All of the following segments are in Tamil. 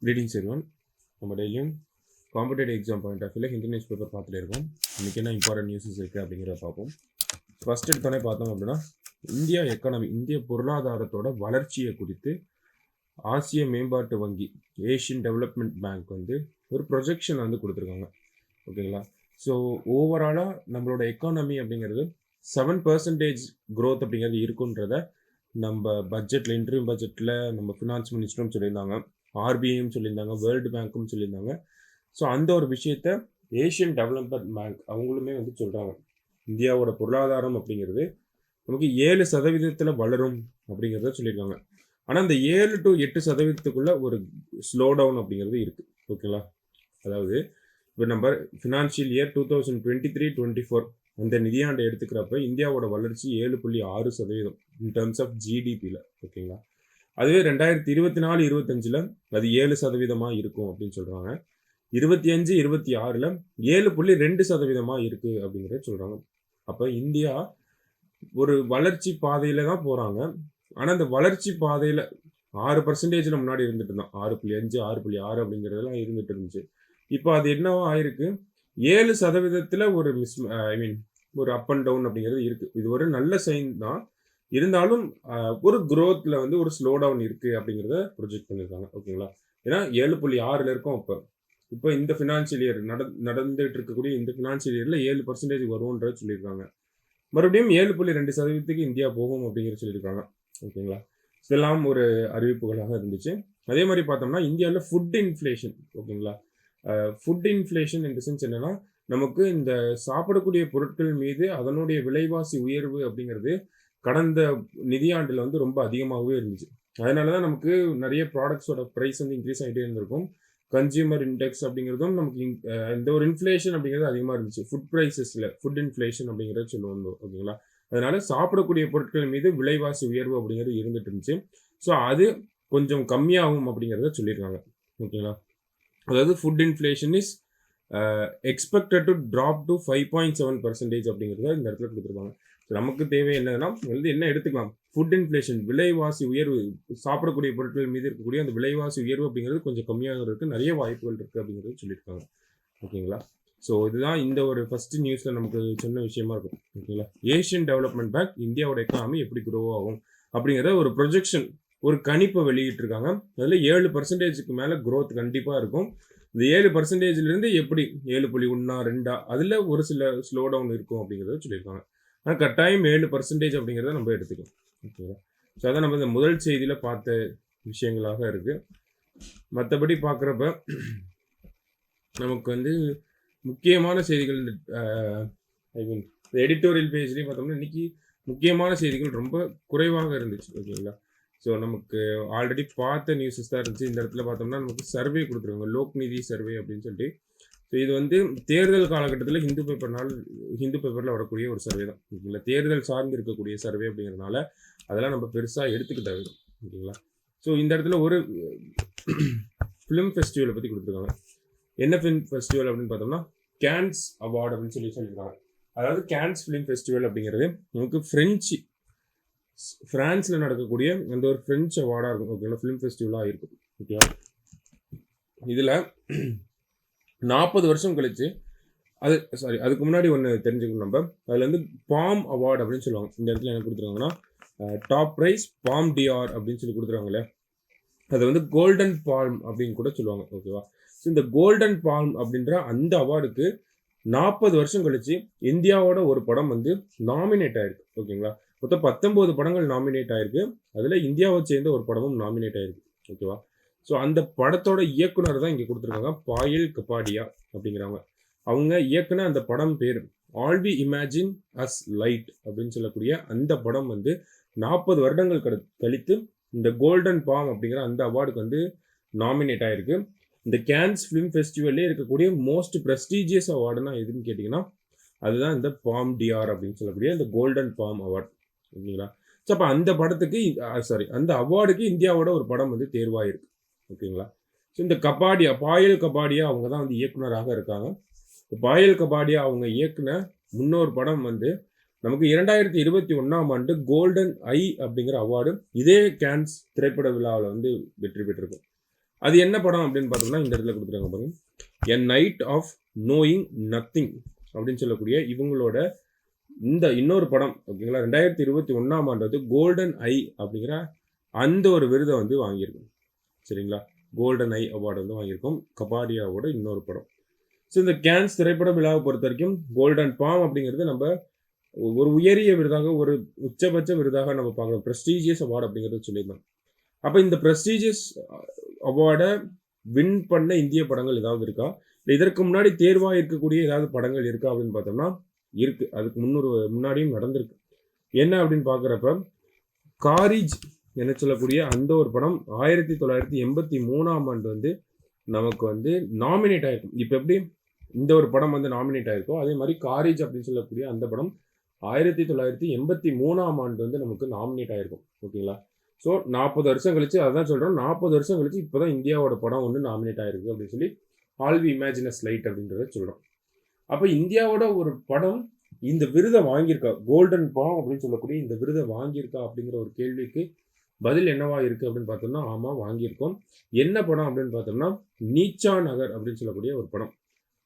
Greetings everyone. நம்ம டெய்லியும் காம்படேட்டிவ் எக்ஸாம் பாயிண்ட் ஆஃப் வியூவில் ஹிந்தி நியூஸ் பேப்பர் பார்த்துட்டு இருக்கோம். இன்றைக்கி என்ன இம்பார்ட்டன்ட் நியூஸஸ் இருக்குது அப்படிங்கிறத பார்ப்போம். ஃபஸ்ட் எடுத்தோடனே பார்த்தோம் அப்படின்னா இந்தியா எக்கானமி, இந்திய பொருளாதாரத்தோட வளர்ச்சியை குறித்து ஆசிய மேம்பாட்டு வங்கி, ஏஷியன் டெவலப்மெண்ட் பேங்க் வந்து ஒரு ப்ரொஜெக்ஷன் வந்து கொடுத்துருக்காங்க. ஓகேங்களா? ஸோ ஓவராலாக நம்மளோட எக்கானமி அப்படிங்கிறது 7% க்ரோத் அப்படிங்கிறது இருக்குன்றத நம்ம பட்ஜெட்டில், இன்டர்வியூ பட்ஜெட்டில் நம்ம ஃபினான்ஸ் மினிஸ்டரும் சொல்லியிருந்தாங்க, ஆர்பிஐயும் சொல்லியிருந்தாங்க, வேர்ல்டு பேங்க்கும் சொல்லியிருந்தாங்க. ஸோ அந்த ஒரு விஷயத்த ஏஷியன் டெவலப்மெண்ட் பேங்க் அவங்களுமே வந்து சொல்கிறாங்க. இந்தியாவோட பொருளாதாரம் அப்படிங்கிறது நமக்கு 7% வளரும் அப்படிங்கிறத சொல்லியிருக்காங்க. ஆனால் அந்த 7 to 8% ஒரு ஸ்லோ டவுன் அப்படிங்கிறது இருக்குது. ஓகேங்களா? அதாவது இப்போ நம்ம ஃபினான்ஷியல் இயர் 2023-24 அந்த நிதியாண்டை எடுத்துக்கிறப்ப இந்தியாவோட வளர்ச்சி 7.6% இன் டர்ம்ஸ் ஆஃப் ஜிடிபியில். ஓகேங்களா? அதுவே 2024-25 அது 7% இருக்கும் அப்படின்னு சொல்கிறாங்க. 25-26 7.2% இருக்குது அப்படிங்கிறத சொல்கிறாங்க. அப்போ இந்தியா ஒரு வளர்ச்சி பாதையில் தான் போகிறாங்க. ஆனால் அந்த வளர்ச்சி பாதையில் 6% முன்னாடி இருந்துட்டு இருந்தான், 6.5 6.6 அப்படிங்கிறதெல்லாம் இருந்துட்டு இருந்துச்சு. இப்போ அது என்னவோ ஆயிருக்கு, 7% ஒரு ஒரு அப் அண்ட் டவுன் அப்படிங்கிறது இருக்குது. இது ஒரு நல்ல சைன் தான். இருந்தாலும் ஒரு க்ரோத்தில் வந்து ஒரு ஸ்லோ டவுன் இருக்குது அப்படிங்கிறத ப்ரொஜெக்ட் பண்ணியிருக்காங்க. ஓகேங்களா? ஏன்னா 7.6 இருக்கும். இப்போ இந்த ஃபினான்ஷியல் இயர் நடந்துகிட்டு இருக்கக்கூடிய இந்த ஃபினான்ஷியல் இயரில் 7% வரும்ன்றத சொல்லியிருக்காங்க. மறுபடியும் 7.2% இந்தியா போகும் அப்படிங்கிறது சொல்லியிருக்காங்க. ஓகேங்களா? இதெல்லாம் ஒரு அறிவிப்புகளாக இருந்துச்சு. அதே மாதிரி பார்த்தோம்னா இந்தியாவில் ஃபுட் இன்ஃப்ளேஷன். ஓகேங்களா? ஃபுட் இன்ஃப்ளேஷன் இந்த சென்ஸ் என்னன்னா, நமக்கு இந்த சாப்பிடக்கூடிய பொருட்கள் மீது அதனுடைய விலைவாசி உயர்வு அப்படிங்கிறது கடந்த நிதியாண்டில் வந்து ரொம்ப அதிகமாகவே இருந்துச்சு. அதனால தான் நமக்கு நிறைய ப்ராடக்ட்ஸோட ப்ரைஸ் வந்து இன்க்ரீஸ் ஆகிட்டே இருந்திருக்கும். கன்சியூமர் இண்டெக்ஸ் அப்படிங்கிறதும் நமக்கு இந்த ஒரு இன்ஃப்ளேஷன் அப்படிங்கிறது அதிகமாக இருந்துச்சு. ஃபுட் ப்ரைஸஸில் ஃபுட் இன்ஃப்ளேஷன் அப்படிங்கிறத சொல்லுவோம். ஓகேங்களா? அதனால சாப்பிடக்கூடிய பொருட்கள் மீது விலைவாசி உயர்வு அப்படிங்கிறது இருந்துட்டு இருந்துச்சு. ஸோ அது கொஞ்சம் கம்மியாகும் அப்படிங்கிறத சொல்லியிருக்காங்க. ஓகேங்களா? அதாவது food inflation is expected to drop to 5.7% அப்படிங்கிறத இந்த இடத்துல கொடுத்துருப்பாங்க. நமக்கு தேவை என்னன்னா வந்து என்ன எடுத்துக்கலாம், ஃபுட் இன்ஃப்ளேஷன், விலைவாசி உயர்வு, சாப்பிடக்கூடிய பொருட்கள் மீது இருக்கக்கூடிய அந்த விலைவாசி உயர்வு அப்படிங்கிறது கொஞ்சம் கம்மியாகிறதுக்கு நிறைய வாய்ப்புகள் இருக்குது அப்படிங்கிறது சொல்லியிருக்காங்க. ஓகேங்களா? ஸோ இதுதான் இந்த ஒரு ஃபர்ஸ்ட் நியூஸில் நமக்கு சொன்ன விஷயமா இருக்கும். ஓகேங்களா? ஏஷியன் டெவலப்மெண்ட் பேங்க் இந்தியாவோட எக்கானமி எப்படி க்ரோ ஆகும் அப்படிங்கிறத ஒரு ப்ரொஜெக்ஷன், ஒரு கணிப்பை வெளியிட்டிருக்காங்க. அதில் 7%க்கு மேலே க்ரோத் கண்டிப்பாக இருக்கும். இந்த 7%லேருந்து எப்படி 7.1 2 அதில் ஒரு சில ஸ்லோ டவுன் இருக்கும் அப்படிங்கிறத சொல்லியிருக்காங்க. ஆனால் கட்டாயம் 7% அப்படிங்கிறத நம்ம எடுத்துக்கலாம். ஓகேங்களா? ஸோ அதான் நம்ம இந்த முதல் செய்தியில் பார்த்த விஷயங்களாக இருக்குது. மற்றபடி பார்க்குறப்ப நமக்கு வந்து முக்கியமான செய்திகள், எடிட்டோரியல் பேஜ்லேயும் பார்த்தோம்னா இன்றைக்கி முக்கியமான செய்திகள் ரொம்ப குறைவாக இருந்துச்சு. ஓகேங்களா? ஸோ நமக்கு ஆல்ரெடி பார்த்த நியூஸஸ் தான் இருந்துச்சு. இந்த இடத்துல பார்த்தோம்னா நமக்கு சர்வே கொடுத்துருக்காங்க, லோக்நிதி சர்வே அப்படின்னு சொல்லிட்டு. ஸோ இது வந்து தேர்தல் காலகட்டத்தில் ஹிந்து பேப்பரில் வரக்கூடிய ஒரு சர்வே தான். ஓகேங்களா? தேர்தல் சார்ந்து இருக்கக்கூடிய சர்வே அப்படிங்கிறதுனால அதெல்லாம் நம்ம பெருசாக எடுத்துக்க தேவையில்லை. ஓகேங்களா? ஸோ இந்த இடத்துல ஒரு ஃபிலிம் ஃபெஸ்டிவலை பற்றி கொடுத்துருக்காங்க. என்ன ஃபிலிம் ஃபெஸ்டிவல் அப்படின்னு பார்த்தோம்னா கேன்ஸ் அவார்டு அப்படின்னு சொல்லியிருக்காங்க. அதாவது கேன்ஸ் ஃபிலிம் ஃபெஸ்டிவல் அப்படிங்கிறது நமக்கு ஃப்ரான்ஸில் நடக்கக்கூடிய அந்த ஒரு ஃப்ரெஞ்சு அவார்டாக இருக்கும். ஓகேங்களா? ஃபிலிம் ஃபெஸ்டிவலாக இருக்கும். ஓகேவா? இதில் 40 வருஷம் கழிச்சு அதுக்கு முன்னாடி ஒன்று தெரிஞ்சுக்கணும் நம்ம. அதில் வந்து பாம் அவார்டு அப்படின்னு சொல்லுவாங்க. இந்த இடத்துல என்ன கொடுத்துருக்காங்கன்னா டாப் ப்ரைஸ் பாம் டிஆர் அப்படின்னு சொல்லி கொடுத்துருவாங்களே, அதை வந்து கோல்டன் பால்ம் அப்படின்னு கூட சொல்லுவாங்க. ஓகேவா? ஸோ இந்த கோல்டன் பால்ம் அப்படின்ற அந்த அவார்டுக்கு 40 வருஷம் கழிச்சு இந்தியாவோட ஒரு படம் வந்து நாமினேட் ஆயிருக்கு. ஓகேங்களா? மொத்தம் 19 படங்கள் நாமினேட் ஆயிருக்கு. அதில் இந்தியாவை சேர்ந்த ஒரு படமும் நாமினேட் ஆயிருக்கு. ஓகேவா? ஸோ அந்த படத்தோட இயக்குனர் தான் இங்கே கொடுத்துருக்காங்க, பாயில் கபாடியா அப்படிங்கிறவங்க. அவங்க இயக்குன அந்த படம் பேர் all we imagine as light அப்படின்னு சொல்லக்கூடிய அந்த படம் வந்து 40 வருடங்கள் கழித்து இந்த கோல்டன் பாம் அப்படிங்கிற அந்த அவார்டுக்கு வந்து நாமினேட் ஆயிருக்கு. இந்த கேன்ஸ் ஃபிலிம் ஃபெஸ்டிவல்லே இருக்கக்கூடிய மோஸ்ட் ப்ரெஸ்டீஜியஸ் அவார்டுனா எதுன்னு கேட்டிங்கன்னா அதுதான் இந்த பாம் டிஆர் அப்படின்னு சொல்லக்கூடிய இந்த கோல்டன் பாம் அவார்டு. ஓகேங்களா? ஸோ அப்போ அந்த படத்துக்கு அந்த அவார்டுக்கு இந்தியாவோட ஒரு படம் வந்து தேர்வாயிருக்கு. ஓகேங்களா? ஸோ இந்த பாயல் கபாடியா அவங்க தான் வந்து இயக்குனராக இருக்காங்க. பாயல் கபாடியா அவங்க இயக்குன முன்னொரு படம் வந்து நமக்கு 2021ஆம் ஆண்டு கோல்டன் ஐ அப்படிங்கிற அவார்டு இதே கேன்ஸ் திரைப்பட விழாவில் வந்து வெற்றி பெற்றிருக்கும். அது என்ன படம் அப்படின்னு பார்த்தோம்னா இந்த இடத்துல கொடுத்துருக்காங்க பாருங்க, எ நைட் ஆஃப் நோயிங் நத்திங் அப்படின்னு சொல்லக்கூடிய இவங்களோட இந்த இன்னொரு படம் ஓகேங்களா. 2021ஆம் ஆண்டு வந்து கோல்டன் ஐ அப்படிங்கிற அந்த ஒரு விருதை வந்து வாங்கியிருக்கும் சரிங்களா. கோல்டன் ஐ அவார்டு வந்து வாங்கியிருக்கோம், கபாடியாவோட இன்னொரு படம். ஸோ இந்த கேன்ஸ் திரைப்பட விழாவை பொறுத்த வரைக்கும் கோல்டன் பாம் அப்படிங்கிறது நம்ம ஒரு உயரிய விருதாக, ஒரு உச்சபட்ச விருதாக நம்ம பார்க்கலாம், ப்ரெஸ்டீஜியஸ் அவார்டு அப்படிங்கிறது சொல்லியிருந்தோம். அப்போ இந்த ப்ரெஸ்டீஜியஸ் அவார்டை வின் பண்ண இந்திய படங்கள் ஏதாவது இருக்கா, இல்லை இதற்கு முன்னாடி தேர்வாக இருக்கக்கூடிய ஏதாவது படங்கள் இருக்கா அப்படின்னு பார்த்தோம்னா இருக்கு. அதுக்கு முன்னாடியும் நடந்திருக்கு. என்ன அப்படின்னு பார்க்குறப்ப காரிஜ் என்ன சொல்லக்கூடிய அந்த ஒரு படம் 1983ஆம் ஆண்டு வந்து நமக்கு வந்து நாமினேட் ஆயிருக்கும். இப்போ எப்படி இந்த ஒரு படம் வந்து நாமினேட் ஆயிருக்கோ அதே மாதிரி காரிஜ் அப்படின்னு சொல்லக்கூடிய அந்த படம் 1983ஆம் ஆண்டு வந்து நமக்கு நாமினேட் ஆயிருக்கும் ஓகேங்களா. ஸோ 40 வருஷம் கழிச்சு, அதான் சொல்கிறோம், 40 வருஷம் கழிச்சு இப்போ தான் இந்தியாவோட படம் வந்து நாமினேட் ஆயிருக்கு அப்படின்னு சொல்லி all we imagine as light அப்படின்றத சொல்கிறோம். அப்போ இந்தியாவோட ஒரு படம் இந்த விருதை வாங்கியிருக்கா, கோல்டன் பாம் அப்படின்னு சொல்லக்கூடிய இந்த விருதை வாங்கியிருக்கா அப்படிங்கிற ஒரு கேள்விக்கு பதில் என்னவா இருக்குது அப்படின்னு பார்த்தோம்னா ஆமாம் வாங்கியிருக்கோம். என்ன படம் அப்படின்னு பார்த்தோம்னா நீச்சா நகர் அப்படின்னு சொல்லக்கூடிய ஒரு படம்.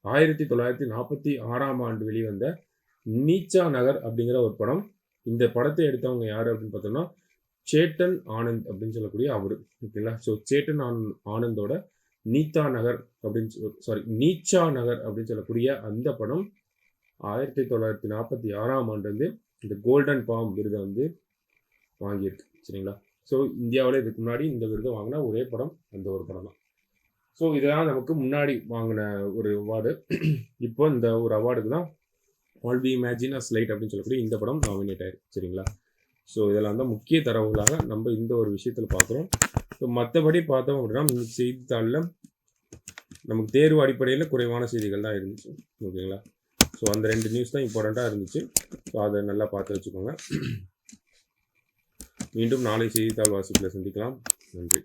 1946ஆம் ஆண்டு வெளிவந்த நீச்சா நகர் அப்படிங்கிற ஒரு படம். இந்த படத்தை எடுத்தவங்க யார் அப்படின்னு பார்த்தோம்னா சேட்டன் ஆனந்த் அப்படின்னு சொல்லக்கூடிய அவர் ஓகேங்களா. ஸோ சேட்டன் ஆனந்தோட நீச்சா நகர் அப்படின்னு சொல்லக்கூடிய அந்த படம் 1946ஆம் ஆண்டு வந்து இந்த கோல்டன் பாம் விருதை வந்து வாங்கியிருக்கு சரிங்களா. ஸோ இந்தியாவில் இதுக்கு முன்னாடி இந்த விருதை வாங்கின ஒரே படம் அந்த ஒரு படம் தான். ஸோ இதெல்லாம் நமக்கு முன்னாடி வாங்கின ஒரு அவார்டு. இப்போ இந்த ஒரு அவார்டுக்கு தான் all we imagine as light அப்படின்னு சொல்லக்கூடிய இந்த படம் நாமினேட் ஆயிருக்கு சரிங்களா. ஸோ இதெல்லாம் தான் முக்கிய தரவுகளாக நம்ம இந்த ஒரு விஷயத்தில் பார்க்குறோம். ஸோ மற்றபடி பார்த்தோம் அப்படின்னா இந்த செய்தித்தாளில் நமக்கு தேர்வு அடிப்படையில் குறைவான செய்திகள் தான் இருந்துச்சு ஓகேங்களா. ஸோ அந்த 2 நியூஸ் தான் இம்பார்ட்டண்ட்டாக இருந்துச்சு. ஸோ அதை நல்லா பார்த்து வச்சுக்கோங்க. மீண்டும் நாளை செய்தித்தாள் வாசிப்பில் சந்திக்கலாம். நன்றி.